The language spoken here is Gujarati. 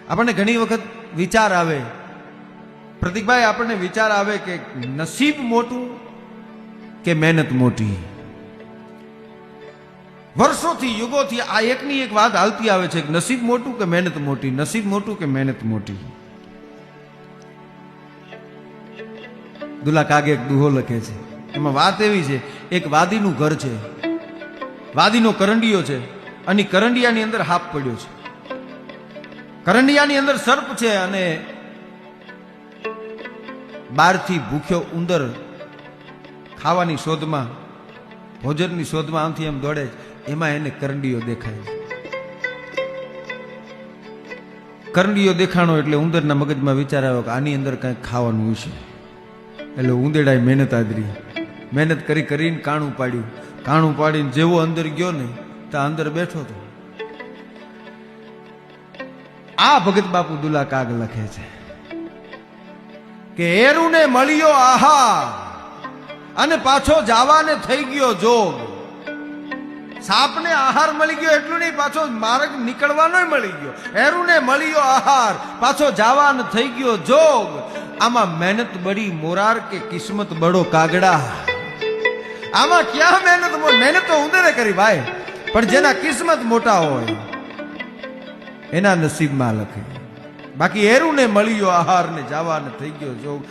આપણને ઘણી વખત વિચાર આવે, પ્રતિકભાઈ, આપણને વિચાર આવે કે નસીબ મોટું કે મહેનત મોટી. વર્ષોથી યુગોથી આ એકની એક વાત હાલતી આવે છે કે નસીબ મોટું કે મહેનત મોટી, નસીબ મોટું કે મહેનત મોટી. દુલા કાગે એક દુહો લખે છે, એમાં વાત એવી છે, એક વાદીનું ઘર છે, વાદીનો કરંડિયો છે, અને કરંડિયાની અંદર હાપ પડ્યો છે. કરંડિયાની અંદર સર્પ છે, અને બહારથી ભૂખ્યો ઉંદર ખાવાની શોધમાં, ભોજનની શોધમાં આમથી એમ દોડે, એમાં એને કરંડિયો દેખાય છે. કરંડિયો દેખાણો એટલે ઉંદરના મગજમાં વિચાર આવ્યો કે આની અંદર કંઈક ખાવાનું હશે. એટલે ઉંદેડાએ મહેનત આદરી, મહેનત કરી કરીને કાણું પાડ્યું, કાણું પાડીને જેવો અંદર ગયો ને ત્યાં અંદર બેઠો હતો. આ ભગત બાપુ દુલા કાગ લખે છે કે એરુને મળ્યો આહાર અને પાછો જાવાને થઈ ગયો જોગ. સાપને આહાર મળી ગયો એટલું નહીં, પાછો માર્ગ નીકળવાનો મળી ગયો. એરુને મળ્યો આહાર, પાછો જાવાને થઈ ગયો જોગ. આમાં મહેનત બડી મોરાર કે કિસ્મત બડો કાગડા. આમાં ક્યાં મહેનત? મહેનત તો ઉંદરે કરી ભાઈ, પણ જેના કિસ્મત મોટા હોય એના નસીબમાં લખે. બાકી એરુને મળ્યો આહાર ને જાવાને થઈ ગયો જોગ.